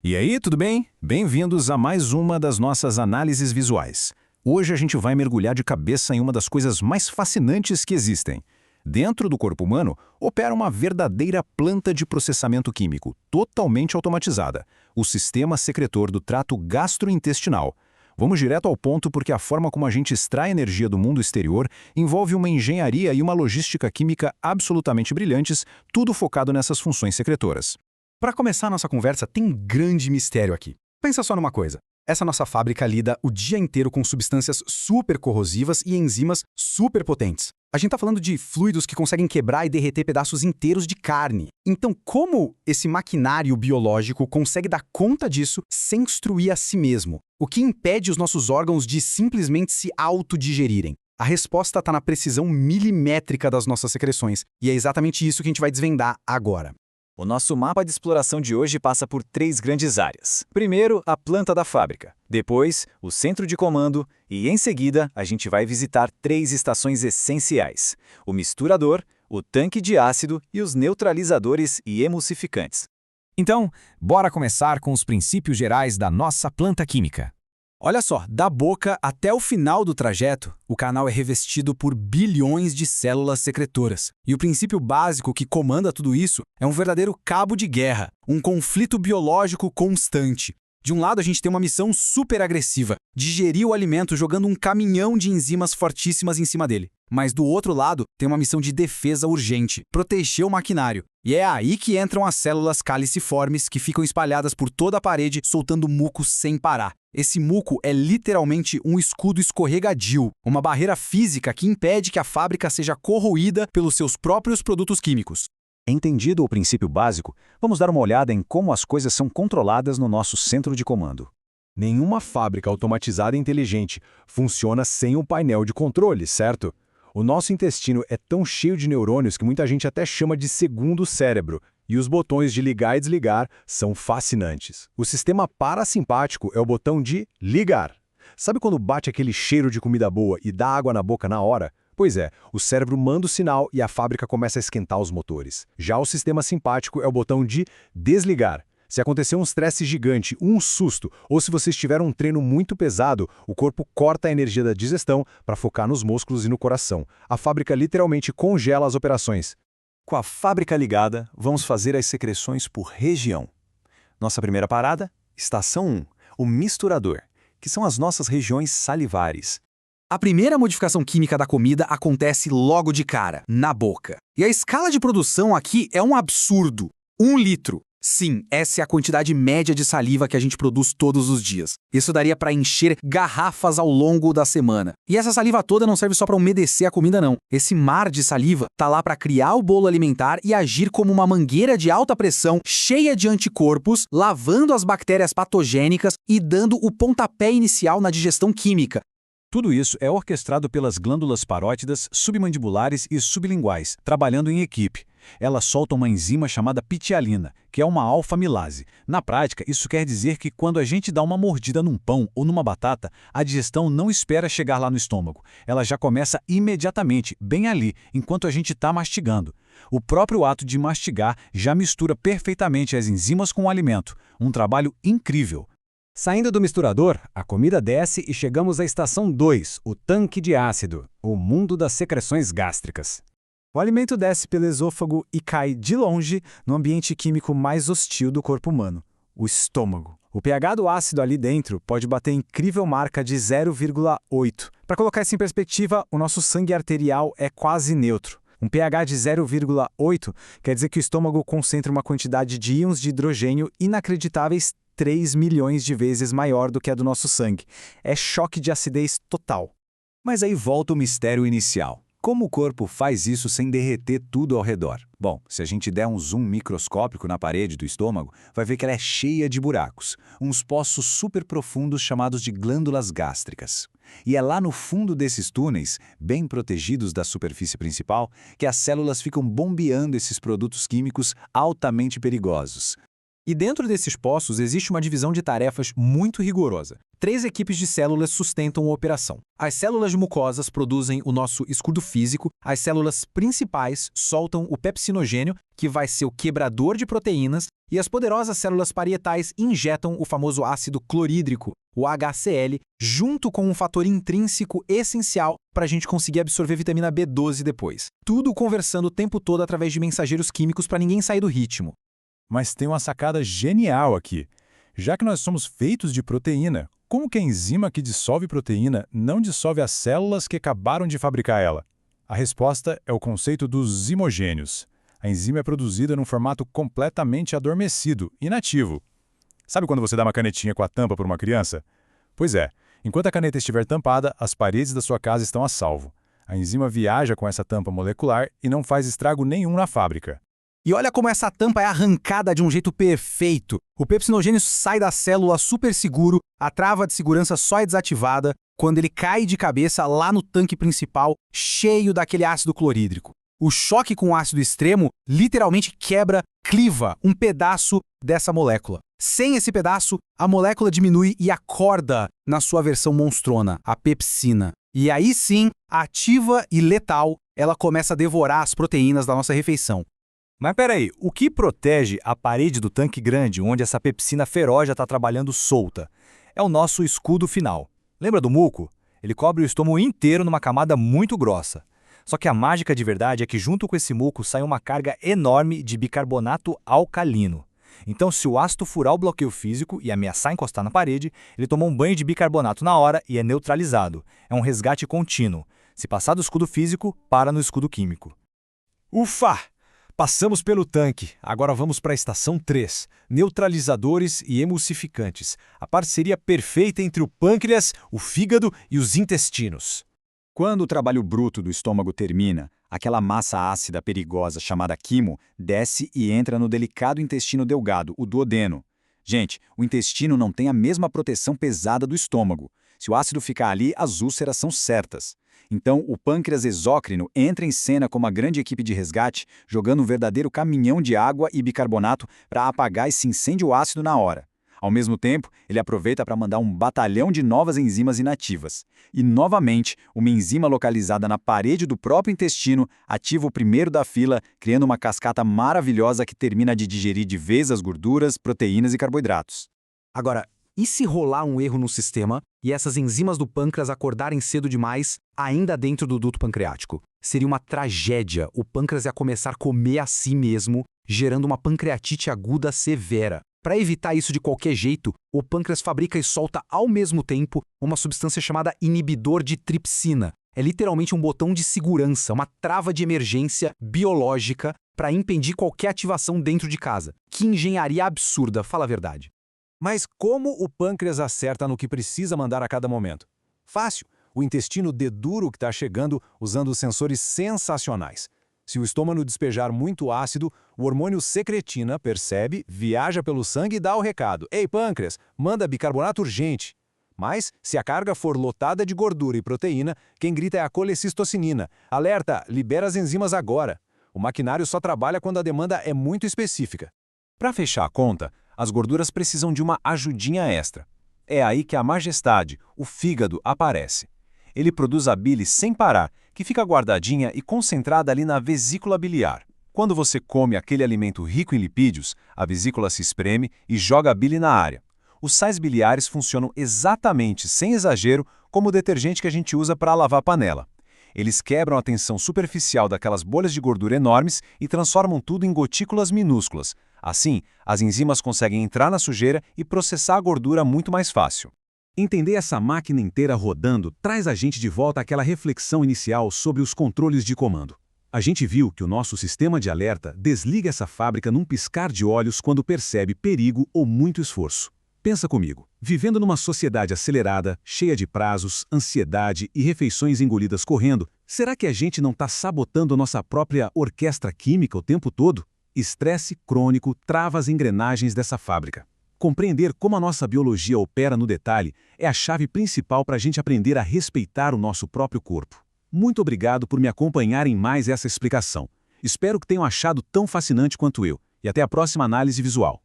E aí, tudo bem? Bem-vindos a mais uma das nossas análises visuais. Hoje a gente vai mergulhar de cabeça em uma das coisas mais fascinantes que existem. Dentro do corpo humano, opera uma verdadeira planta de processamento químico, totalmente automatizada, o sistema secretor do trato gastrointestinal. Vamos direto ao ponto porque a forma como a gente extrai energia do mundo exterior envolve uma engenharia e uma logística química absolutamente brilhantes, tudo focado nessas funções secretoras. Para começar a nossa conversa, tem um grande mistério aqui. Pensa só numa coisa. Essa nossa fábrica lida o dia inteiro com substâncias super corrosivas e enzimas super potentes. A gente está falando de fluidos que conseguem quebrar e derreter pedaços inteiros de carne. Então, como esse maquinário biológico consegue dar conta disso sem destruir a si mesmo? O que impede os nossos órgãos de simplesmente se autodigerirem? A resposta está na precisão milimétrica das nossas secreções, e é exatamente isso que a gente vai desvendar agora. O nosso mapa de exploração de hoje passa por 3 grandes áreas. Primeiro, a planta da fábrica. Depois, o centro de comando. E, em seguida, a gente vai visitar 3 estações essenciais: o misturador, o tanque de ácido e os neutralizadores e emulsificantes. Então, bora começar com os princípios gerais da nossa planta química. Olha só, da boca até o final do trajeto, o canal é revestido por bilhões de células secretoras. E o princípio básico que comanda tudo isso é um verdadeiro cabo de guerra, um conflito biológico constante. De um lado, a gente tem uma missão super agressiva, digerir o alimento jogando um caminhão de enzimas fortíssimas em cima dele. Mas do outro lado, tem uma missão de defesa urgente, proteger o maquinário. E é aí que entram as células caliciformes que ficam espalhadas por toda a parede, soltando muco sem parar. Esse muco é literalmente um escudo escorregadio, uma barreira física que impede que a fábrica seja corroída pelos seus próprios produtos químicos. Entendido o princípio básico, vamos dar uma olhada em como as coisas são controladas no nosso centro de comando. Nenhuma fábrica automatizada e inteligente funciona sem um painel de controle, certo? O nosso intestino é tão cheio de neurônios que muita gente até chama de segundo cérebro, e os botões de ligar e desligar são fascinantes. O sistema parasimpático é o botão de ligar. Sabe quando bate aquele cheiro de comida boa e dá água na boca na hora? Pois é, o cérebro manda o sinal e a fábrica começa a esquentar os motores. Já o sistema simpático é o botão de desligar. Se acontecer um estresse gigante, um susto, ou se você estiver um treino muito pesado, o corpo corta a energia da digestão para focar nos músculos e no coração. A fábrica literalmente congela as operações. Com a fábrica ligada, vamos fazer as secreções por região. Nossa primeira parada, estação 1, o misturador, que são as nossas regiões salivares. A primeira modificação química da comida acontece logo de cara, na boca. E a escala de produção aqui é um absurdo. 1 litro. Sim, essa é a quantidade média de saliva que a gente produz todos os dias. Isso daria para encher garrafas ao longo da semana. E essa saliva toda não serve só para umedecer a comida, não. Esse mar de saliva tá lá para criar o bolo alimentar e agir como uma mangueira de alta pressão cheia de anticorpos, lavando as bactérias patogênicas e dando o pontapé inicial na digestão química. Tudo isso é orquestrado pelas glândulas parótidas, submandibulares e sublinguais, trabalhando em equipe. Elas soltam uma enzima chamada pitialina, que é uma alfa-amilase. Na prática, isso quer dizer que quando a gente dá uma mordida num pão ou numa batata, a digestão não espera chegar lá no estômago. Ela já começa imediatamente, bem ali, enquanto a gente está mastigando. O próprio ato de mastigar já mistura perfeitamente as enzimas com o alimento. Um trabalho incrível. Saindo do misturador, a comida desce e chegamos à estação 2, o tanque de ácido, o mundo das secreções gástricas. O alimento desce pelo esôfago e cai de longe no ambiente químico mais hostil do corpo humano, o estômago. O pH do ácido ali dentro pode bater a incrível marca de 0,8. Para colocar isso em perspectiva, o nosso sangue arterial é quase neutro. Um pH de 0,8 quer dizer que o estômago concentra uma quantidade de íons de hidrogênio inacreditáveis 3 milhões de vezes maior do que a do nosso sangue. É choque de acidez total. Mas aí volta o mistério inicial. Como o corpo faz isso sem derreter tudo ao redor? Bom, se a gente der um zoom microscópico na parede do estômago, vai ver que ela é cheia de buracos, uns poços super profundos chamados de glândulas gástricas. E é lá no fundo desses túneis, bem protegidos da superfície principal, que as células ficam bombeando esses produtos químicos altamente perigosos. E dentro desses poços existe uma divisão de tarefas muito rigorosa. 3 equipes de células sustentam a operação. As células mucosas produzem o nosso escudo físico, as células principais soltam o pepsinogênio, que vai ser o quebrador de proteínas, e as poderosas células parietais injetam o famoso ácido clorídrico, o HCl, junto com um fator intrínseco essencial para a gente conseguir absorver vitamina B12 depois. Tudo conversando o tempo todo através de mensageiros químicos para ninguém sair do ritmo. Mas tem uma sacada genial aqui. Já que nós somos feitos de proteína, como que a enzima que dissolve proteína não dissolve as células que acabaram de fabricar ela? A resposta é o conceito dos zimogênios. A enzima é produzida num formato completamente adormecido, inativo. Sabe quando você dá uma canetinha com a tampa para uma criança? Pois é, enquanto a caneta estiver tampada, as paredes da sua casa estão a salvo. A enzima viaja com essa tampa molecular e não faz estrago nenhum na fábrica. E olha como essa tampa é arrancada de um jeito perfeito. O pepsinogênio sai da célula super seguro, a trava de segurança só é desativada quando ele cai de cabeça lá no tanque principal, cheio daquele ácido clorídrico. O choque com o ácido extremo literalmente quebra, cliva um pedaço dessa molécula. Sem esse pedaço, a molécula diminui e acorda na sua versão monstrona, a pepsina. E aí sim, ativa e letal, ela começa a devorar as proteínas da nossa refeição. Mas peraí, o que protege a parede do tanque grande onde essa pepsina feroz já está trabalhando solta? É o nosso escudo final. Lembra do muco? Ele cobre o estômago inteiro numa camada muito grossa. Só que a mágica de verdade é que junto com esse muco sai uma carga enorme de bicarbonato alcalino. Então, se o ácido furar o bloqueio físico e ameaçar encostar na parede, ele toma um banho de bicarbonato na hora e é neutralizado. É um resgate contínuo. Se passar do escudo físico, para no escudo químico. Ufa! Passamos pelo tanque, agora vamos para a estação 3, neutralizadores e emulsificantes, a parceria perfeita entre o pâncreas, o fígado e os intestinos. Quando o trabalho bruto do estômago termina, aquela massa ácida perigosa chamada quimo desce e entra no delicado intestino delgado, o duodeno. Gente, o intestino não tem a mesma proteção pesada do estômago. Se o ácido ficar ali, as úlceras são certas. Então, o pâncreas exócrino entra em cena como uma grande equipe de resgate, jogando um verdadeiro caminhão de água e bicarbonato para apagar esse incêndio ácido na hora. Ao mesmo tempo, ele aproveita para mandar um batalhão de novas enzimas inativas. E, novamente, uma enzima localizada na parede do próprio intestino ativa o primeiro da fila, criando uma cascata maravilhosa que termina de digerir de vez as gorduras, proteínas e carboidratos. Agora, e se rolar um erro no sistema e essas enzimas do pâncreas acordarem cedo demais, ainda dentro do duto pancreático? Seria uma tragédia. O pâncreas ia começar a comer a si mesmo, gerando uma pancreatite aguda severa. Para evitar isso de qualquer jeito, o pâncreas fabrica e solta ao mesmo tempo uma substância chamada inibidor de tripsina. É literalmente um botão de segurança, uma trava de emergência biológica para impedir qualquer ativação dentro de casa. Que engenharia absurda, fala a verdade. Mas como o pâncreas acerta no que precisa mandar a cada momento? Fácil. O intestino dedura o que está chegando usando sensores sensacionais. Se o estômago despejar muito ácido, o hormônio secretina percebe, viaja pelo sangue e dá o recado. Ei, pâncreas, manda bicarbonato urgente. Mas, se a carga for lotada de gordura e proteína, quem grita é a colecistocinina. Alerta, libera as enzimas agora. O maquinário só trabalha quando a demanda é muito específica. Para fechar a conta, as gorduras precisam de uma ajudinha extra. É aí que a majestade, o fígado, aparece. Ele produz a bile sem parar, que fica guardadinha e concentrada ali na vesícula biliar. Quando você come aquele alimento rico em lipídios, a vesícula se espreme e joga a bile na área. Os sais biliares funcionam exatamente, sem exagero, como o detergente que a gente usa para lavar a panela. Eles quebram a tensão superficial daquelas bolhas de gordura enormes e transformam tudo em gotículas minúsculas. Assim, as enzimas conseguem entrar na sujeira e processar a gordura muito mais fácil. Entender essa máquina inteira rodando traz a gente de volta àquela reflexão inicial sobre os controles de comando. A gente viu que o nosso sistema de alerta desliga essa fábrica num piscar de olhos quando percebe perigo ou muito esforço. Pensa comigo, vivendo numa sociedade acelerada, cheia de prazos, ansiedade e refeições engolidas correndo, será que a gente não está sabotando nossa própria orquestra química o tempo todo? Estresse crônico trava as engrenagens dessa fábrica. Compreender como a nossa biologia opera no detalhe é a chave principal para a gente aprender a respeitar o nosso próprio corpo. Muito obrigado por me acompanhar em mais essa explicação. Espero que tenham achado tão fascinante quanto eu. E até a próxima análise visual.